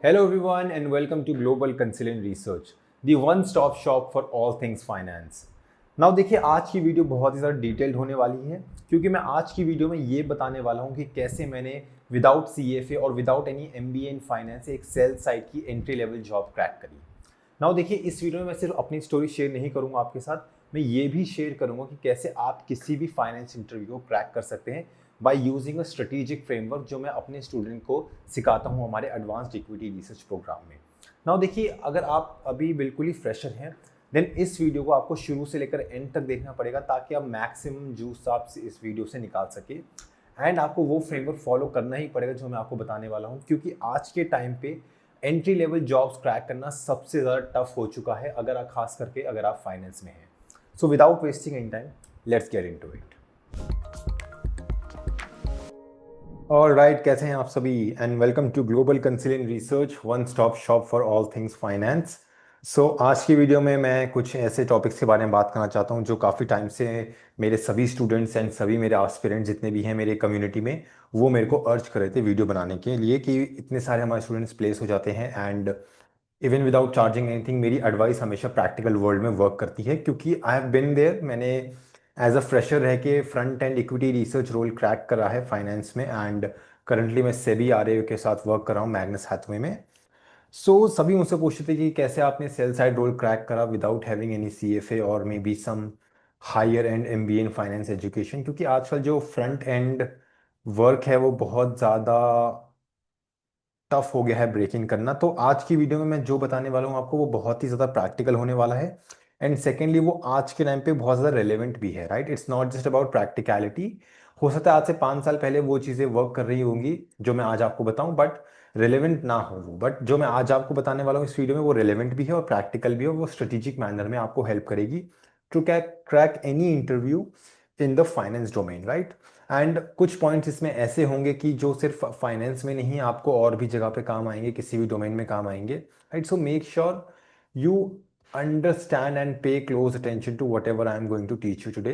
Hello, everyone, and welcome to Global Consilient Research, the one-stop shop for all things finance. Now देखिए, आज की video बहुत ही ज़्यादा detailed होने वाली है क्योंकि मैं आज की वीडियो में ये बताने वाला हूँ कि कैसे मैंने विदाउट CFA और without any MBA in finance एक सेल साइड की एंट्री लेवल जॉब क्रैक करी। नाउ देखिए, इस वीडियो में मैं सिर्फ अपनी स्टोरी शेयर नहीं करूँगा आपके साथ, मैं ये भी शेयर करूँगा कि कैसे आप किसी भी फाइनेंस इंटरव्यू को क्रैक कर सकते हैं by using a strategic framework जो मैं अपने स्टूडेंट को सिखाता हूँ हमारे एडवांस्ड इक्विटी रिसर्च प्रोग्राम में। नाउ देखिए, अगर आप अभी बिल्कुल ही फ्रेशर हैं देन इस वीडियो को आपको शुरू से लेकर एंड तक देखना पड़ेगा ताकि आप मैक्सिमम जूस आप इस वीडियो से निकाल सके। एंड आपको वो फ्रेमवर्क फॉलो करना ही पड़ेगा जो मैं आपको बताने वाला हूँ, क्योंकि आज के टाइम पे एंट्री लेवल जॉब्स क्रैक करना सबसे ज़्यादा टफ हो चुका है अगर आप खास करके अगर आप फाइनेंस में हैं। So without wasting any time, let's get into it. Alright, कैसे हैं आप सभी and welcome to global consilience research, one stop shop for all things finance. So आज की वीडियो में मैं कुछ ऐसे टॉपिक्स के बारे में बात करना चाहता हूं जो काफ़ी टाइम से मेरे सभी स्टूडेंट्स एंड सभी मेरे एस्पिरेंट्स जितने भी हैं मेरे कम्युनिटी में, वो मेरे को अर्ज कर रहे थे वीडियो बनाने के लिए कि इतने सारे हमारे स्टूडेंट्स प्लेस हो जाते हैं and even without charging anything मेरी एडवाइस हमेशा प्रैक्टिकल वर्ल्ड में वर्क करती है, क्योंकि आई हैव बिन देयर। मैंने एज अ फ्रेशर रह के front end equity research role crack करा है फाइनेंस में एंड करंटली मैं सेबी आरए के साथ वर्क कर रहा हूँ मैग्नस हैथवे में। सो सभी मुझसे पूछते थे कि कैसे आपने सेल साइड रोल क्रैक करा विदाउट हैविंग एनी CFA और maybe some higher end MBA in finance education, क्योंकि आजकल जो फ्रंट एंड वर्क है वो बहुत ज़्यादा टफ हो गया है ब्रेक इन करना। तो आज की वीडियो में मैं जो बताने वाला हूँ आपको वो बहुत ही ज़्यादा प्रैक्टिकल होने वाला है एंड सेकेंडली वो आज के टाइम पे बहुत ज़्यादा रेलेवेंट भी है। Right, it's not just about practicality. हो सकता है आज से 5 साल पहले वो चीज़ें वर्क कर रही होंगी जो मैं आज आपको बताऊं, बट रेलेवेंट ना हो वो, बट जो मैं आज आपको बताने वाला हूँ इस वीडियो में वो रेलेवेंट भी है और प्रैक्टिकल भी है और वो स्ट्रेटेजिक मैनर में आपको हेल्प करेगी to crack any interview in the finance domain. Right, and कुछ पॉइंट्स इसमें ऐसे होंगे कि जो सिर्फ फाइनेंस में नहीं आपको और भी जगह पे काम आएंगे, किसी भी डोमेन में काम आएंगे। Right, so make sure you understand and pay close attention to whatever I am going to teach you today,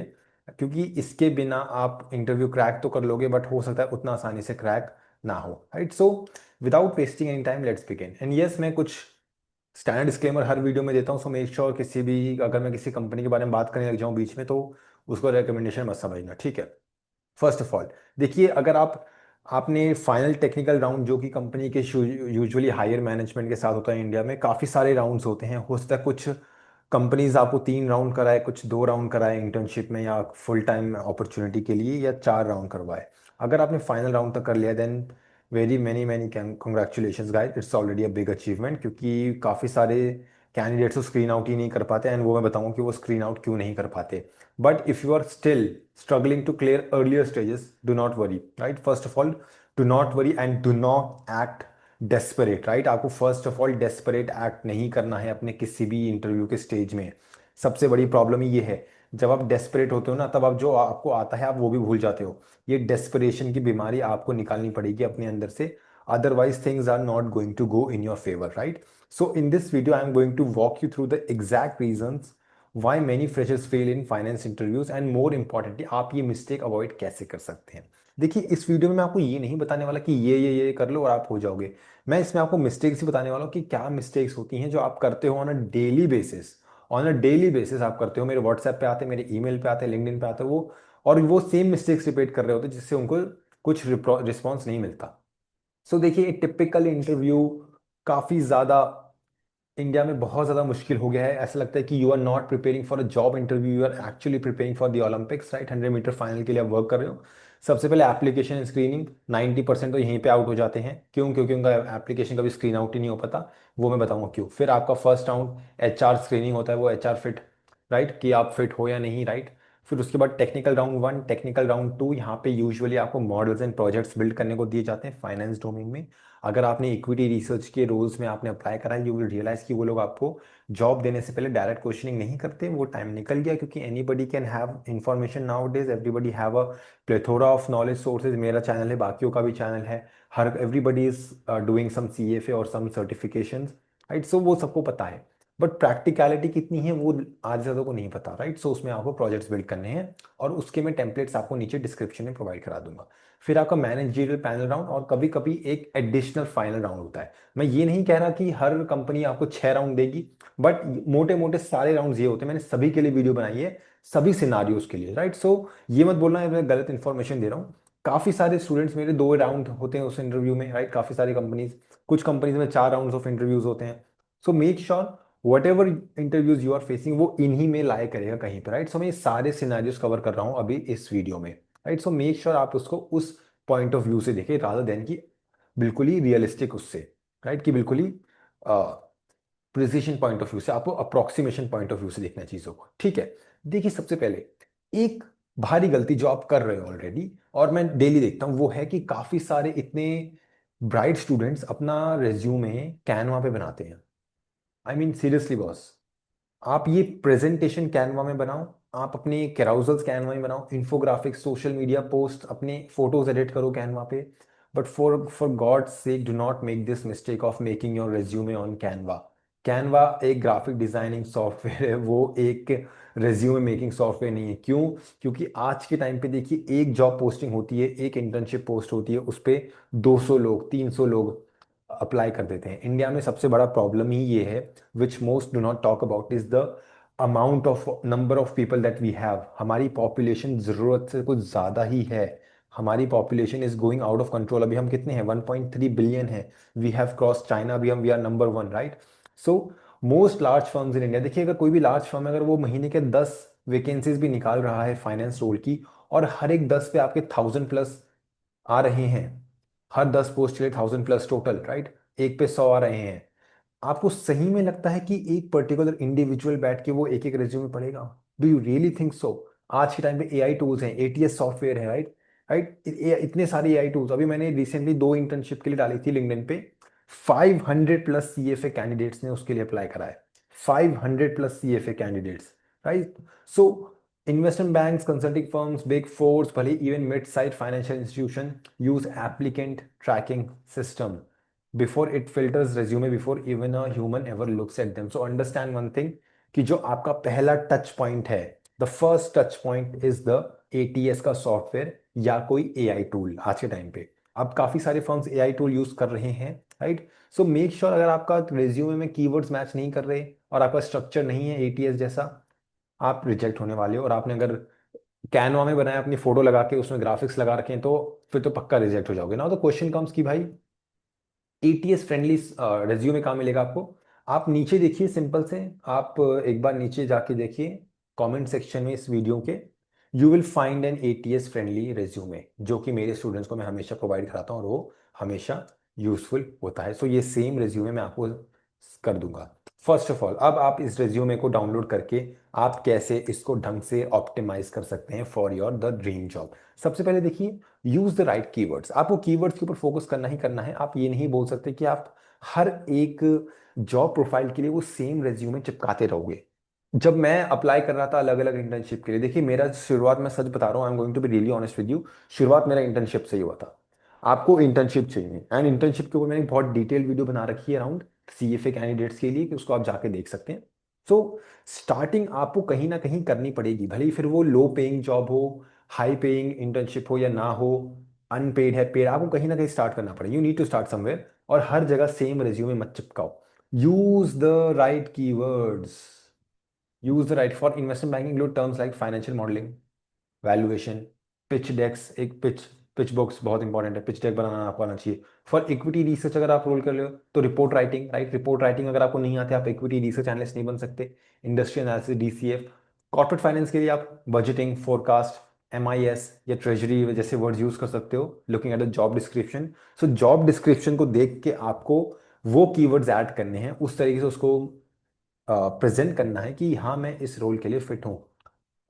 क्योंकि इसके बिना आप इंटरव्यू क्रैक तो कर लोगे बट हो सकता है उतना आसानी से क्रैक ना हो। Right, so without wasting any time let's begin. And yes, मैं कुछ स्टैंडर्ड डिस्क्लेमर हर वीडियो में देता हूँ, सो मेक श्योर किसी भी अगर मैं किसी कंपनी के बारे में बात करने लग जाऊँ बीच में तो उसको रिकमेंडेशन मत समझना, ठीक है। फर्स्ट ऑफ ऑल देखिए, अगर आपने फाइनल टेक्निकल राउंड जो कि कंपनी के यूजुअली हायर मैनेजमेंट के साथ होता है, इंडिया में काफ़ी सारे राउंड्स होते हैं। हो सकता है कुछ कंपनीज आपको 3 राउंड कराए, कुछ 2 राउंड कराए इंटर्नशिप में या फुल टाइम अपॉर्चुनिटी के लिए, या 4 राउंड करवाए। अगर आपने फाइनल राउंड तक कर लिया then very many many congratulation guys, it's already a big achievement, क्योंकि काफ़ी सारे कैंडिडेट्स को स्क्रीन आउट ही नहीं कर पाते एंड वो मैं बताऊंगा कि वो स्क्रीन आउट क्यों नहीं कर पाते। But if you are still struggling to clear earlier stages, do not worry. Right, first of all, do not worry and do not act desperate. Right, आपको first of all desperate act नहीं करना है अपने किसी भी interview के stage में। सबसे बड़ी प्रॉब्लम ये है, जब आप desperate होते हो ना तब आप जो आपको आता है आप वो भी भूल जाते हो। ये desperation की बीमारी आपको निकालनी पड़ेगी अपने अंदर से, otherwise things are not going to go in your favor. Right, so in this video I am going to walk you through the exact reasons why many freshers fail in finance interviews and more importantly आप ये mistake avoid कैसे कर सकते हैं। देखिए, इस video में मैं आपको ये नहीं बताने वाला कि ये कर लो और आप हो जाओगे। मैं इसमें आपको मिस्टेक्स ही बताने वाला हूँ कि क्या मिस्टेक्स होती हैं जो आप करते हो ऑन अ डेली बेसिस आप करते हो। मेरे व्हाट्सएप पे आते, मेरे ईमेल पे आते, लिंक्डइन पे आते वो, और वो सेम मिस्टेक्स रिपीट कर रहे होते जिससे उनको कुछ रिस्पॉन्स नहीं मिलता। सो देखिए, टिपिकल इंटरव्यू काफ़ी ज़्यादा इंडिया में बहुत ज़्यादा मुश्किल हो गया है। ऐसा लगता है कि you are not preparing for a job interview, you are actually preparing for the Olympics. Right, 100 metre final के लिए आप वर्क कर रहे हो। सबसे पहले एप्लीकेशन स्क्रीनिंग, 90% तो यहीं पे आउट हो जाते हैं। क्यों? क्योंकि उनका एप्लीकेशन कभी स्क्रीन आउट ही नहीं हो पाता। वो मैं बताऊंगा क्यों। फिर आपका फर्स्ट राउंड HR स्क्रीनिंग होता है, वो HR फिट, राइट, कि आप फिट हो या नहीं। राइट, फिर उसके बाद टेक्निकल राउंड 1, टेक्निकल राउंड 2। यहाँ पे यूजुअली आपको मॉडल्स एंड प्रोजेक्ट्स बिल्ड करने को दिए जाते हैं फाइनेंस डोमेन में। अगर आपने इक्विटी रिसर्च के रोल्स में आपने अप्लाई करा है, यू विल रियलाइज कि वो लोग आपको जॉब देने से पहले डायरेक्ट क्वेश्चनिंग नहीं करते। वो टाइम निकल गया, क्योंकि anybody can have information nowadays, everybody have a plethora of knowledge sources. मेरा चैनल है, बाकियों का भी चैनल है, हर everybody is doing some CFA और सम सर्टिफिकेशंस। राइट, सो वो सबको पता है। बट प्रैक्टिकलिटी कितनी है वो आज ज़्यादा को नहीं पता, राइट। सो उसमें आपको प्रोजेक्ट्स बिल्ड करने हैं और उसके मैं टेम्पलेट्स आपको नीचे डिस्क्रिप्शन में प्रोवाइड करा दूंगा। फिर आपका मैनेजरियल पैनल राउंड और कभी कभी एक एडिशनल फाइनल राउंड होता है। मैं ये नहीं कह रहा कि हर कंपनी आपको 6 राउंड देगी, बट मोटे मोटे सारे राउंड्स ये होते हैं। मैंने सभी के लिए वीडियो बनाई है, सभी सिनारियोज के लिए, राइट। सो ये मत बोलना है मैं गलत इन्फॉर्मेशन दे रहा हूँ। काफी सारे स्टूडेंट्स मेरे 2 राउंड होते हैं उस इंटरव्यू में, राइट। काफी सारी कंपनीज, कुछ कंपनीज में 4 राउंड्स ऑफ इंटरव्यूज होते हैं। So make sure whatever interviews you are facing वो इन्हीं में लाए करेगा कहीं पर, राइट। सो मैं ये सारे सिनारियोज कवर कर रहा हूँ अभी इस वीडियो में, राइट। सो मेक श्योर आप उसको उस पॉइंट ऑफ व्यू से देखें रादर देन कि बिल्कुल ही रियलिस्टिक उससे, राइट, कि बिल्कुल ही प्रिसिशन पॉइंट ऑफ व्यू से, आपको अप्रोक्सीमेशन पॉइंट ऑफ व्यू से देखना चीजों को, ठीक है। देखिए सबसे पहले एक भारी गलती जो आप कर रहे हो ऑलरेडी और मैं डेली देखता हूं वो है कि काफी सारे इतने ब्राइट स्टूडेंट्स अपना रेज्यूमे कैनवा पे बनाते हैं। आई मीन सीरियसली बॉस, आप ये प्रेजेंटेशन कैनवा में बनाओ, आप अपने कैराउजल्स कैनवा में बनाओ, इन्फोग्राफिक्स, सोशल मीडिया पोस्ट, अपने फोटोज एडिट करो कैनवा पे। But for God sake do not make this mistake of making your resume on Canva. Canva एक ग्राफिक डिजाइनिंग सॉफ्टवेयर है, वो एक रेज्यूमे मेकिंग सॉफ्टवेयर नहीं है। क्यों? क्योंकि आज के टाइम पे देखिए एक जॉब पोस्टिंग होती है, एक इंटर्नशिप पोस्ट होती है, उस पर 200 लोग, 300 लोग अप्लाई कर देते हैं। इंडिया में सबसे बड़ा प्रॉब्लम ही ये है, which most do not talk about, is the amount of number of people that we have. हमारी पॉपुलेशन जरूरत से कुछ ज्यादा ही है। हमारी population is going out of control. अभी हम कितने हैं? 1.3 बिलियन है। वी हैव क्रॉस चाइना, अभी हम we are number 1, right. So most large firms in India, देखिए अगर कोई भी लार्ज फर्म है, अगर वो महीने के 10 वैकेंसीज भी निकाल रहा है फाइनेंस रोल की, और हर एक 10 पे आपके 1000+ आ रहे हैं, हर 10 पोस्ट के लिए 1000+ टोटल, राइट, एक पे 100 आ रहे हैं, आपको सही में लगता है कि एक पर्टिकुलर इंडिविजुअल बैठ के वो एक एक रेज्यूमे पढ़ेगा? Do you really think so? आज के टाइम पे एआई टूल्स हैं, एटीएस सॉफ्टवेयर है, राइट, राइट, इतने सारे एआई टूल्स। अभी मैंने रिसेंटली 2 इंटर्नशिप के लिए डाली थी लिंक्डइन पे, 500+ सीएफए कैंडिडेट्स ने उसके लिए अप्लाई करा है। 500+ CFA candidates, right. So investment banks, consulting firms, big fours, भले even mid size financial institution use applicant tracking system before it filters resume before even a human ever looks at them. So understand one thing, कि जो आपका पहला touch point है, the first touch point is the ATS का software या कोई AI tool. आज के टाइम पे अब काफी सारे फर्म्स एआई टूल यूज कर रहे हैं, राइट। सो मेक श्योर अगर आपका रेज्यूमे में कीवर्ड्स मैच नहीं कर रहे और आपका स्ट्रक्चर नहीं है एटीएस जैसा, आप रिजेक्ट होने वाले हो। और आपने अगर कैनवा में बनाया, अपनी फोटो लगा के उसमें ग्राफिक्स लगा रखे हैं, तो फिर तो पक्का रिजेक्ट हो जाओगे ना। तो क्वेश्चन कम्स कि भाई एटीएस फ्रेंडली रेज्यूमे कहाँ मिलेगा आपको? आप नीचे देखिए, सिंपल से आप एक बार नीचे जाके देखिए कमेंट सेक्शन में इस वीडियो के, you will find an ATS friendly resume, जो कि मेरे स्टूडेंट्स को मैं हमेशा प्रोवाइड कराता हूँ और वो हमेशा यूजफुल होता है। सो ये सेम रेज्यूमे मैं आपको कर दूंगा। फर्स्ट ऑफ ऑल, अब आप इस रेज्यूमे को डाउनलोड करके आप कैसे इसको ढंग से ऑप्टिमाइज कर सकते हैं for your the dream job. सबसे पहले देखिए, यूज द राइट कीवर्ड्स। आपको कीवर्ड्स के ऊपर फोकस करना ही करना है। आप ये नहीं बोल सकते कि आप हर एक जॉब प्रोफाइल के लिए वो सेम रेज्यूमे चिपकाते रहोगे। जब मैं अप्लाई कर रहा था अलग अलग इंटर्नशिप के लिए, देखिए मेरा शुरुआत, मैं सच बता रहा हूँ, I am going to be really honest with you, शुरुआत मेरा इंटर्नशिप से ही हुआ था। आपको इंटर्नशिप चाहिए, एंड इंटर्नशिप के ऊपर मैंने एक बहुत डिटेल वीडियो बना रखी है अराउंड सीएफए कैंडिडेट्स के लिए, कि उसको आप जाके देख सकते हैं। सो स्टार्टिंग आपको कहीं ना कहीं करनी पड़ेगी, भले ही फिर वो लो पेइंग जॉब हो, हाई पेइंग इंटर्नशिप हो या ना हो, अनपेड है, पेड, आपको कहीं ना कहीं स्टार्ट करना पड़ेगा। You need to start somewhere. और हर जगह सेम रेज्यूमे मत चिपकाओ। Use the right keywords. Use the right, for investment banking लो terms like financial modelling, valuation, pitch decks, एक पिच बुक्स बहुत इंपॉर्टेंट है, पिच डेक बनाना आपको आना चाहिए। फॉर इक्विटी रिसर्च अगर आप रोल कर रहे हो तो report writing, right, report writing अगर आपको नहीं आती, आप इक्विटी रिसर्च एनालिस्ट नहीं बन सकते। Industry analysis, DCF. Corporate finance के लिए आप बजटिंग, फोरकास्ट, एमआईएस या ट्रेजरी जैसे वर्ड्स यूज कर सकते हो, looking at the job description. So job description को देख के आपको वो कीवर्ड्स ऐड करने हैं, उस तरीके से उसको प्रेजेंट करना है कि हाँ मैं इस रोल के लिए फिट हूँ।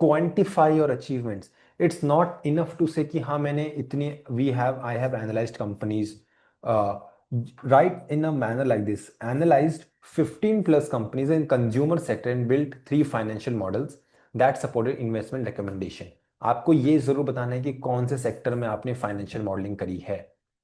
Quantify your achievements. It's not enough to say कि हाँ मैंने इतनी, we have, I have analysed companies, right, in a manner like this, analysed 15+ companies in consumer sector and built 3 financial models that supported investment recommendation. आपको ये जरूर बताना है कि कौन से सेक्टर में आपने फाइनेंशियल मॉडलिंग करी है,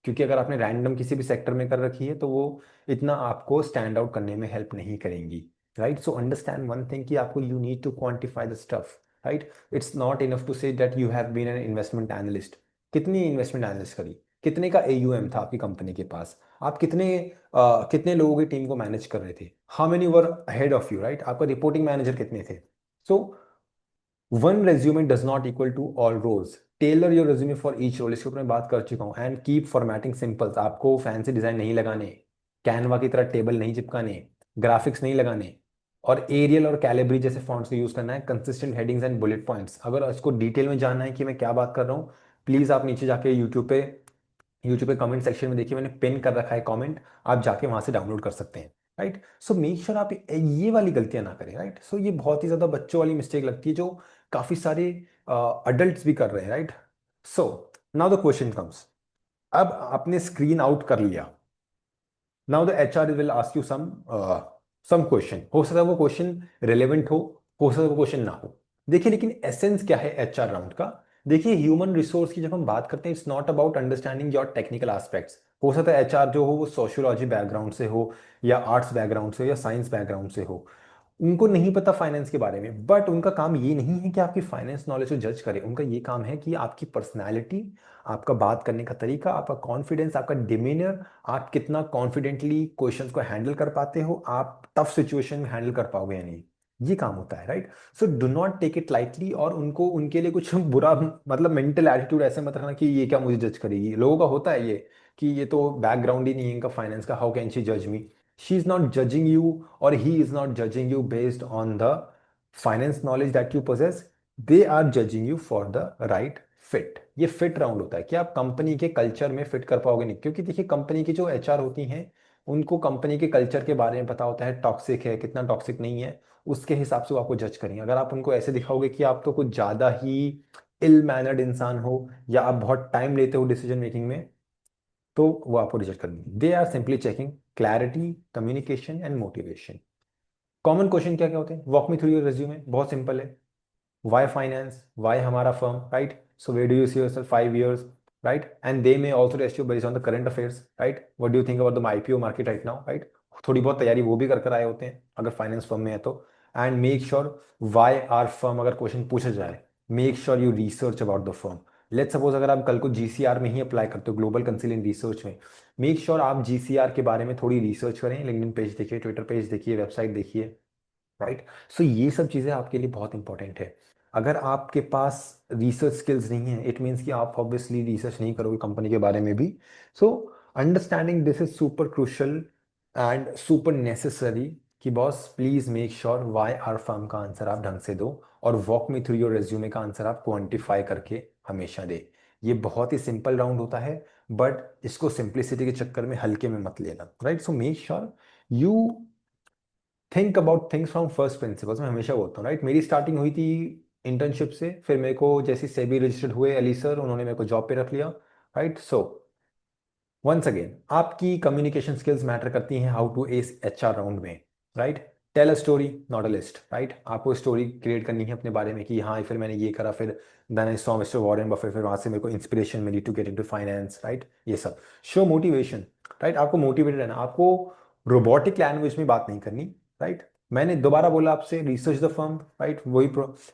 क्योंकि अगर आपने रैंडम किसी भी सेक्टर में कर रखी है तो वो इतना आपको स्टैंड आउट करने में हेल्प नहीं करेंगी। Right? So understand one thing कि आपको you need to quantify the stuff, right? It's not enough to say that you have been an investment analyst. कितनी इन्वेस्टमेंट एनालिस्ट करी, कितने का एयूएम था आपकी कंपनी के पास, आप कितने लोगों की टीम को मैनेज कर रहे थे, how many were head of you, right? आपका रिपोर्टिंग मैनेजर कितने थे? So one resume does not equal to all roles, tailor your resume for each role, इसके ऊपर मैं बात कर चुका हूँ। एंड कीप फॉर्मेटिंग सिंपल्स, आपको फैंसी डिजाइन नहीं लगाने, कैनवा की तरह टेबल नहीं चिपकाने, ग्राफिक्स नहीं लगाने, और एरियल और कैलिब्री जैसे फॉन्ट्स को यूज करना है। Consistent headings and bullet points, अगर इसको डिटेल में जानना है कि मैं क्या बात कर रहा हूँ, प्लीज आप नीचे जाके यूट्यूब पे कमेंट सेक्शन में देखिए, मैंने पिन कर रखा है कमेंट, आप जाके वहां से डाउनलोड कर सकते हैं, राइट? सो मेक श्योर आप ये वाली गलतियां ना करें, राइट? सो ये बहुत ही ज्यादा बच्चों वाली मिस्टेक लगती है जो काफी सारे अडल्ट्स भी कर रहे हैं, right? So now the question comes, अब आपने स्क्रीन आउट कर लिया, now the HR will ask you some question. हो सकता है वो क्वेश्चन रिलेवेंट हो सकता है वो क्वेश्चन ना हो। देखिए लेकिन एसेंस क्या है एचआर राउंड का? देखिए ह्यूमन रिसोर्स की जब हम बात करते हैं, it's not about understanding your technical aspects. हो सकता है एचआर जो हो वो सोशियोलॉजी बैकग्राउंड से हो, या आर्ट्स बैकग्राउंड से हो, या साइंस बैकग्राउंड से हो, उनको नहीं पता फाइनेंस के बारे में, बट उनका काम ये नहीं है कि आपकी फाइनेंस नॉलेज को जज करे। उनका ये काम है कि आपकी पर्सनैलिटी, आपका बात करने का तरीका, आपका कॉन्फिडेंस, आपका डिमीनियर, आप कितना कॉन्फिडेंटली क्वेश्चंस को हैंडल कर पाते हो, आप टफ सिचुएशन में हैंडल कर पाओगे या नहीं, ये काम होता है, right? So do not take it lightly, और उनको उनके लिए कुछ बुरा मतलब मेंटल एटीट्यूड ऐसे मत रखना कि ये क्या मुझे जज करेगी। लोगों का होता है ये कि ये तो बैकग्राउंड ही नहीं है इनका फाइनेंस का, हाउ कैन शी जज me? She is not judging you, or he is not judging you based on the finance knowledge that you possess. They are judging you for the right fit. ये fit round होता है कि आप company के culture में fit कर पाओगे नहीं, क्योंकि देखिए कंपनी की जो एचआर होती हैं उनको कंपनी के कल्चर के बारे में पता होता है, टॉक्सिक है कितना टॉक्सिक नहीं है, उसके हिसाब से वो आपको जज करेंगे। अगर आप उनको ऐसे दिखाओगे कि आप तो कुछ ज्यादा ही इल मैनर्ड इंसान हो, या आप बहुत टाइम लेते हो डिसीजन मेकिंग में, तो वो आपको रिजेक्ट कर देंगे। They are simply checking clarity, communication and motivation. Common question क्या क्या होते हैं? Walk me through your resume, बहुत सिंपल है। वाई फाइनेंस, वाई हमारा firm, right? So where do you see yourself 5 years, right? And they may also test you based on the current affairs, right? What do you think about the IPO market right now, right? थोड़ी बहुत तैयारी वो भी कर कर आए होते हैं अगर फाइनेंस फर्म में है तो। And make sure why our firm, अगर क्वेश्चन पूछा जाए, make sure you research about the firm. Let's suppose अगर आप कल को जीसीआर में ही अप्लाई करते हो, ग्लोबल कंसिलियन रिसर्च में, मेक श्योर आप जीसीआर के बारे में थोड़ी रिसर्च करें, लिंक्डइन पेज देखिए, ट्विटर पेज देखिए, वेबसाइट देखिए, राइट? सो ये सब चीज़ें आपके लिए बहुत इंपॉर्टेंट है। अगर आपके पास रिसर्च स्किल्स नहीं है, इट मीन्स कि आप ऑब्वियसली रिसर्च नहीं करोगे कंपनी के बारे में भी। So understanding this is super crucial and super necessary कि boss please make sure why our firm का आंसर आप ढंग से दो, और walk me through your resume का आंसर आप क्वांटिफाई करके हमेशा दे। ये बहुत ही सिंपल राउंड होता है, बट इसको सिंप्लिसिटी के चक्कर में हल्के में मत लेना, right? So make sure you think about things from first principles. मैं हमेशा बोलता हूँ, राइट? मेरी स्टार्टिंग हुई थी इंटर्नशिप से, फिर मेरे को जैसे सेबी रजिस्टर्ड हुए अली सर, उन्होंने मेरे को जॉब पे रख लिया, राइट? सो वंस अगेन आपकी कम्युनिकेशन स्किल्स मैटर करती हैं how to ace HR round में, right? Tell a story not a list, right? आपको स्टोरी क्रिएट करनी है अपने बारे में कि हाँ फिर मैंने ये करा, फिर then I saw Mister Warren Buffett, फिर वहां से मेरे को इंस्पिरेशन मिली to get into finance, right? ये सब शो मोटिवेशन, राइट? आपको मोटिवेटेड रहना, आपको रोबोटिक लैंग्वेज में बात नहीं करनी, राइट? मैंने दोबारा बोला आपसे, रिसर्च द फर्म, राइट? वही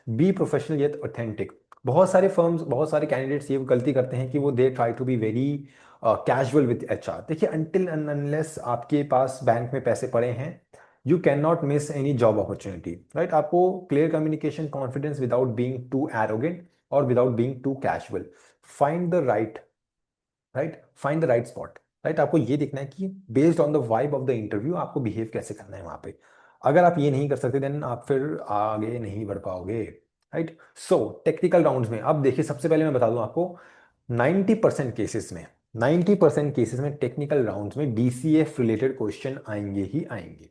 बी प्रोफेशनल येट ऑथेंटिक। बहुत सारे फर्म्स, बहुत सारे कैंडिडेट्स ये गलती करते हैं कि वो they try to be very casual with HR. देखिए अनटिल अनलेस आपके पास बैंक में पैसे पड़े हैं, you can not miss any job opportunity, right? आपको clear communication, confidence without being too arrogant और without being too casual, find the right spot, right? आपको ये देखना है कि based on the vibe of the interview आपको behave कैसे करना है वहां पे। अगर आप ये नहीं कर सकते देन आप फिर आगे नहीं बढ़ पाओगे, राइट? सो टेक्निकल राउंड्स में अब देखिए, सबसे पहले मैं बता दूं आपको, 90% केसेस में 90% केसेस में टेक्निकल राउंड्स में डीसीएफ रिलेटेड क्वेश्चन आएंगे ही आएंगे,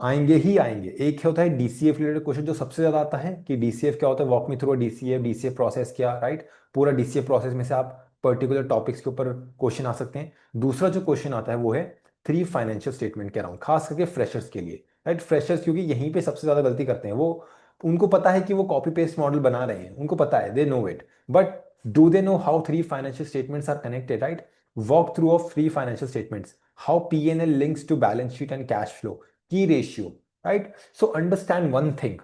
आएंगे ही आएंगे। एक होता है डीसीएफ रिलेटेड क्वेश्चन जो सबसे ज्यादा आता है कि डीसीएफ क्या होता है, walk me through DCF, DCF process क्या, राइट? पूरा डीसीएफ प्रोसेस में से आप पर्टिकुलर टॉपिक्स के ऊपर क्वेश्चन आ सकते हैं। दूसरा जो क्वेश्चन आता है वो है 3 फाइनेंशियल स्टेटमेंट के अराउंड, खास करके फ्रेशर्स के लिए, राइट? फ्रेशर्स क्योंकि यहीं पे सबसे ज्यादा गलती करते हैं वो, उनको पता है कि वो कॉपी पेस्ट मॉडल बना रहे हैं, उनको पता है, they know it, but do they know how 3 financial statements are connected, right? Walk through of 3 financial statements, how P and L links to balance sheet and cash flow, key ratio, right. So understand one thing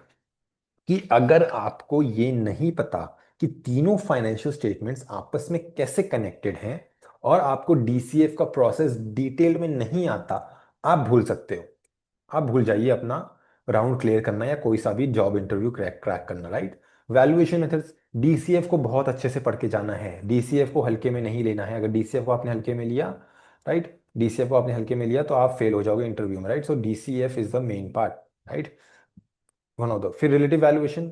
कि अगर आपको ये नहीं पता कि तीनों financial statements आपस में कैसे कनेक्टेड हैं और आपको डीसीएफ का प्रोसेस डिटेल में नहीं आता, आप भूल सकते हो। आप भूल जाइए अपना राउंड क्लियर करना या कोई सा भी जॉब इंटरव्यू क्रैक क्रैक करना, राइट। वैल्यूएशन मेथड्स, डीसीएफ को बहुत अच्छे से पढ़ के जाना है, डीसीएफ को हल्के में नहीं लेना है। अगर डीसीएफ को आपने हल्के में लिया, राइट, डीसीएफ को आपने हल्के में लिया तो आप फेल हो जाओगे इंटरव्यू में, right. So DCF is the main part, right, one of the. फिर relative valuation,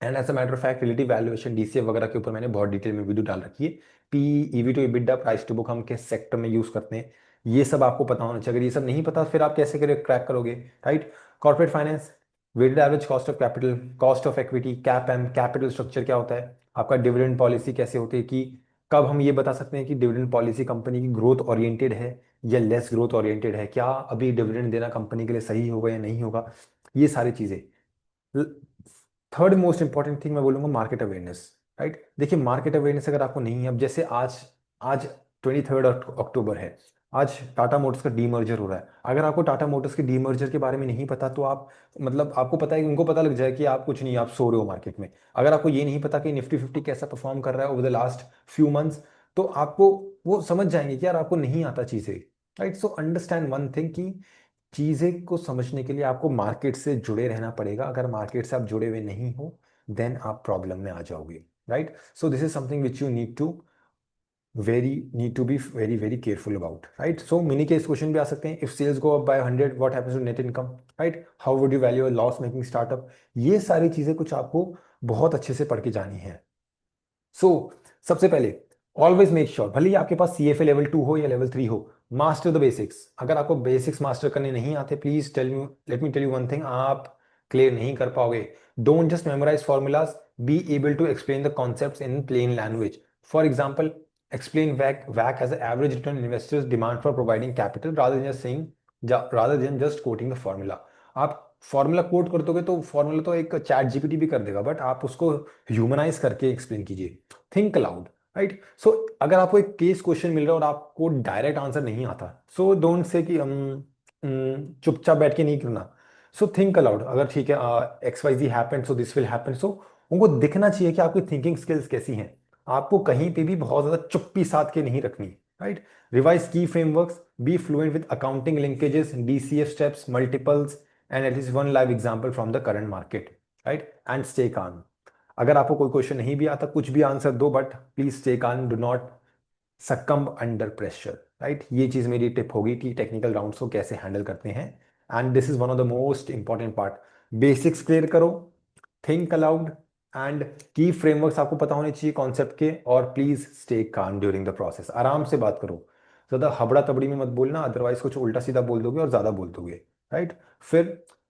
and as a matter of fact relative valuation DCF वगैरह के ऊपर मैंने बहुत डिटेल में वीडियो डाल रखी है। P, EV to EBITDA, price to book हम किस सेक्टर में यूज करते हैं, ये सब आपको पता होना चाहिए। अगर ये सब नहीं पता फिर आप कैसे क्रैक करोगे, राइट। Corporate finance, weighted average cost of capital, cost of equity, CAPM, capital structure क्या होता है, आपका डिविडेंड पॉलिसी कैसे होती है, कि कब हम ये बता सकते हैं कि डिविडेंड पॉलिसी कंपनी की ग्रोथ ओरिएंटेड है या लेस ग्रोथ ओरिएंटेड है, क्या अभी डिविडेंड देना कंपनी के लिए सही होगा या नहीं होगा, ये सारी चीजें। थर्ड मोस्ट इंपॉर्टेंट थिंग मैं बोलूंगा मार्केट अवेयरनेस, राइट। देखिए मार्केट अवेयरनेस अगर आपको नहीं है, अब जैसे आज आज 23 अक्टूबर है, आज टाटा मोटर्स का डीमर्जर हो रहा है। अगर आपको टाटा मोटर्स के डीमर्जर के बारे में नहीं पता तो आप, मतलब आपको पता है, उनको पता लग जाए कि आप कुछ नहीं, आप सो रहे हो मार्केट में। अगर आपको ये नहीं पता कि निफ्टी 50 कैसा परफॉर्म कर रहा है over the last few months, तो आपको वो समझ जाएंगे कि यार आपको नहीं आता चीजें, right. So understand one thing कि चीजें को समझने के लिए आपको मार्केट से जुड़े रहना पड़ेगा। अगर मार्केट से आप जुड़े हुए नहीं हो देन आप प्रॉब्लम में आ जाओगे, right. So this is something which you need to be very very careful about, right. So mini case question भी आ सकते हैं। If sales go up by 100 what happens to net income, right, how would you value a loss making startup. ये सारी चीजें कुछ आपको बहुत अच्छे से पढ़ के जानी है। सो सबसे पहले ऑलवेज मेक श्योर, भले ही आपके पास सीएफए लेवल 2 हो या लेवल 3 हो, मास्टर द बेसिक्स। अगर आपको बेसिक्स मास्टर करने नहीं आते, please tell me let me tell you one thing, आप क्लियर नहीं कर पाओगे। Don't just memorise formulas, be able to explain the concepts in plain language. For example, explain WACC as an average return on investors demand for providing capital rather than just quoting the formula। आप formula coat कर दोगे तो formula तो एक chat GPT भी कर देगा, but आप उसको ह्यूमनाइज करके एक्सप्लेन कीजिए। Think aloud, right. सो अगर आपको एक केस क्वेश्चन मिल रहा है और आपको डायरेक्ट आंसर नहीं आता, सो डोंट से कि चुपचाप बैठ के नहीं करना। सो थिंक अलाउड, अगर ठीक है X Y Z happen so this will happen, so उनको दिखना चाहिए कि आपकी थिंकिंग स्किल्स कैसी हैं। आपको कहीं पे भी बहुत ज्यादा चुप्पी साध के नहीं रखनी, राइट। रिवाइज की frameworks, be fluent with accounting linkages, DCF steps, multiples, and at least one live example from the current market, right, and stay calm। अगर आपको कोई क्वेश्चन नहीं भी आता, कुछ भी आंसर दो, but please stay calm, do not succumb under pressure, right. ये चीज मेरी टिप होगी कि टेक्निकल राउंड्स को कैसे हैंडल करते हैं। And this is one of the most important part, basics clear करो, थिंक अलाउड, एंड की फ्रेमवर्क्स आपको पता होने चाहिए कॉन्सेप्ट के, और please stay calm during the process. आराम से बात करो, ज्यादा हबड़ा तबड़ी में मत बोलना, अदरवाइज कुछ उल्टा सीधा बोल दोगे और ज्यादा बोल दोगे, राइट। फिर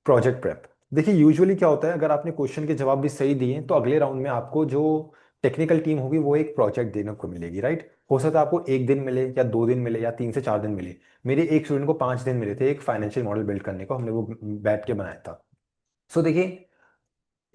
प्रोजेक्ट प्रेप, देखिए यूजुअली क्या होता है, अगर आपने क्वेश्चन के जवाब भी सही दिए तो अगले राउंड में आपको जो टेक्निकल टीम होगी वो एक प्रोजेक्ट देने को मिलेगी, राइट। हो सकता है आपको एक दिन मिले या 2 दिन मिले या 3 से 4 दिन मिले। मेरे एक स्टूडेंट को 5 दिन मिले थे एक फाइनेंशियल मॉडल बिल्ड करने को, हमने वो बैठ के बनाया था। सो देखिए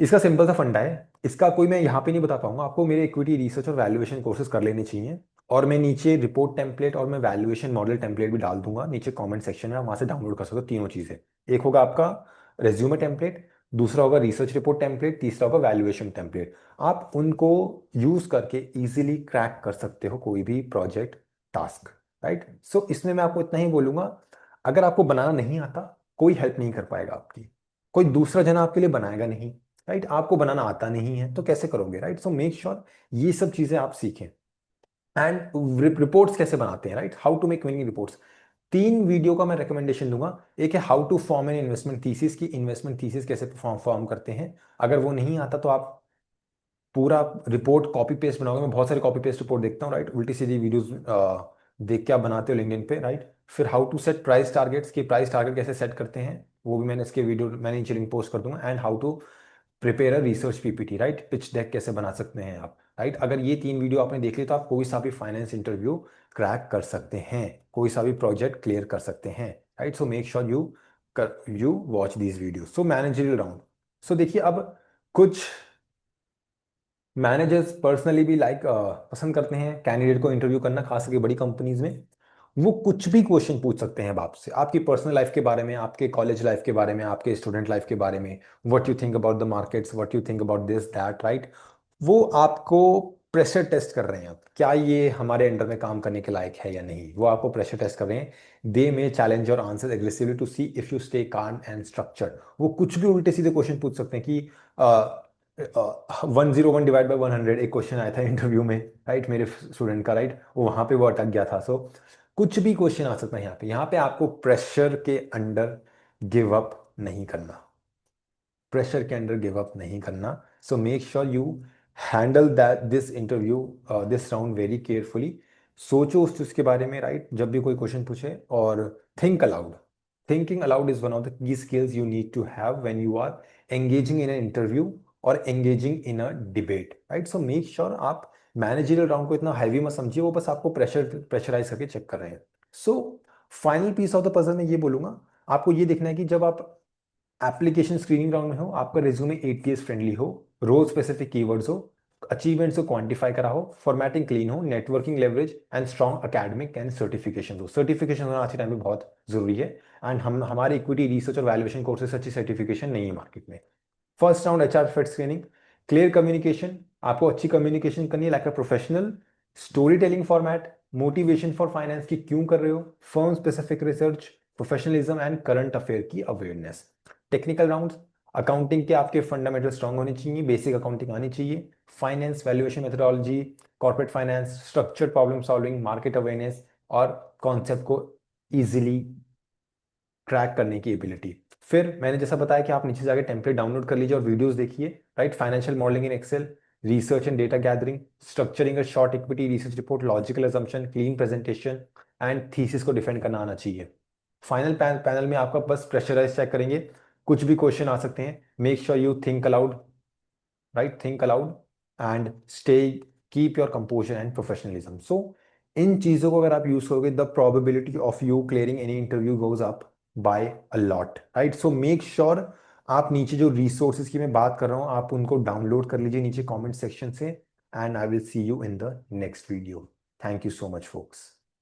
इसका सिंपल सा फंडा है, इसका कोई मैं यहाँ पे नहीं बता पाऊंगा आपको, मेरे इक्विटी रिसर्च और वैल्यूएशन कोर्सेज कर लेने चाहिए। और मैं नीचे रिपोर्ट टेम्पलेट और मैं वैल्यूएशन मॉडल टेम्पलेट भी डाल दूंगा नीचे कमेंट सेक्शन में, वहां से डाउनलोड कर सकते हो तीनों चीजें। एक होगा आपका रेज्यूमे टेम्पलेट, दूसरा होगा रिसर्च रिपोर्ट टेम्पलेट, तीसरा होगा वैल्यूएशन टेम्पलेट। आप उनको यूज करके इजीली क्रैक कर सकते हो कोई भी प्रोजेक्ट टास्क, राइट। सो इसमें मैं आपको इतना ही बोलूंगा, अगर आपको बनाना नहीं आता कोई हेल्प नहीं कर पाएगा आपकी, कोई दूसरा जना आपके लिए बनाएगा नहीं, राइट। आपको बनाना आता नहीं है तो कैसे करोगे, राइट। सो मेक श्योर ये सब चीजें आप सीखें। एंड रिपोर्ट्स कैसे बनाते हैं, right, how to make winning reports. 3 video का मैं रिकमेंडेशन दूंगा। एक है how to form an investment thesis, की इन्वेस्टमेंट थीसिस कैसे फॉर्म करते हैं। अगर वो नहीं आता तो आप पूरा रिपोर्ट कॉपी पेस्ट बनाओगे। मैं बहुत सारे कॉपी पेस्ट रिपोर्ट देखता हूँ, राइट, उल्टी सीधी वीडियोस देख के आप बनाते हो लिंक्डइन पे, राइट। फिर how to set price targets, की प्राइस टारगेट कैसे सेट करते हैं, वो भी मैंने इसके वीडियो मैंने नीचे लिंक पोस्ट कर दूंगा। And how to prepare a research PPT, right, pitch deck कैसे बना सकते हैं आप, राइट। अगर ये 3 वीडियो आपने देख ली तो आप कोई सा भी फाइनेंस इंटरव्यू क्रैक कर सकते हैं, कोई सा भी प्रोजेक्ट क्लियर कर सकते हैं, right. So make sure you watch these video. So managerial round, so देखिए अब कुछ मैनेजर्स पर्सनली भी लाइक पसंद करते हैं कैंडिडेट को इंटरव्यू करना, खास करके बड़ी कंपनीज में। वो कुछ भी क्वेश्चन पूछ सकते हैं अब आपसे, आपकी पर्सनल लाइफ के बारे में, आपके कॉलेज लाइफ के बारे में, आपके स्टूडेंट लाइफ के बारे में, what you think about the markets, what you think about this that, right. वो आपको प्रेशर टेस्ट कर रहे हैं, अब क्या ये हमारे अंडर में काम करने के लायक है या नहीं, वो आपको प्रेशर टेस्ट कर रहे हैं। They may challenge your answer aggressively to see if you stay calm and structured. वो कुछ भी उल्टे सीधे क्वेश्चन पूछ सकते हैं कि 101 डिवाइड बाई 100 एक क्वेश्चन आया था इंटरव्यू में, राइट, मेरे स्टूडेंट का, राइट, वो वहां पे वो अटक गया था। सो कुछ भी क्वेश्चन आ सकता है यहाँ पे आपको प्रेशर के अंडर गिव अप नहीं करना, प्रेशर के अंडर गिव अप नहीं करना। सो make sure you handle that this interview, this round very carefully. सोचो उस चीज के बारे में, राइट, जब भी कोई क्वेश्चन पूछे, और think aloud. Thinking aloud is one of the key skills you need to have when you are engaging in an interview और engaging in a debate, right. So make sure आप managerial round को इतना heavy मत समझिए, वो बस आपको pressurise करके चेक कर रहे हैं। So final piece of the puzzle में ये बोलूंगा, आपको ये देखना है कि जब आप एप्लीकेशन स्क्रीनिंग राउंड में हो, आपका रिज्यूमे एटीएस फ्रेंडली हो, रोल स्पेसिफिक कीवर्ड्स हो, अचीवमेंट्स को क्वांटिफाई करा हो, फॉर्मेटिंग क्लीन हो, networking leverage and strong academic and certification हो। सर्टिफिकेशन होना आज के टाइम में बहुत जरूरी है, एंड हम हमारे इक्विटी रिसर्च और वैल्यूएशन कोर्सेज अच्छी सर्टिफिकेशन नहीं है मार्केट में। First round HR fit screening, clear communication, आपको अच्छी कम्युनिकेशन करनी है like a professional, story telling format, motivation for finance की क्यों कर रहे हो, firm specific research, professionalism and current affair की अवेयरनेस। टेक्निकल राउंड, अकाउंटिंग के आपके फंडामेंटल स्ट्रांग होने चाहिए, बेसिक अकाउंटिंग आनी चाहिए, finance valuation methodology, corporate finance, structure problem solving, market awareness और कॉन्सेप्ट को इजीली ट्रैक करने की एबिलिटी। फिर मैंने जैसा बताया कि आप नीचे जाके टेम्पलेट डाउनलोड कर लीजिए और वीडियोस देखिए, right. Financial modelling in Excel, research and data gathering, structuring a short equity research report, logical assumption, clean presentation and thesis को डिफेंड करना आना चाहिए। फाइनल पैनल में आपका बस प्रेशराइज चेक करेंगे, कुछ भी क्वेश्चन आ सकते हैं। Make sure you think aloud, right, think aloud and stay, keep your composure and professionalism. So इन चीजों को अगर आप यूज करोगे, the probability of you clearing any interview goes up by a lot, right. So make sure आप नीचे जो resources की मैं बात कर रहा हूं, आप उनको डाउनलोड कर लीजिए नीचे कमेंट सेक्शन से, and I will see you in the next video. Thank you so much focus.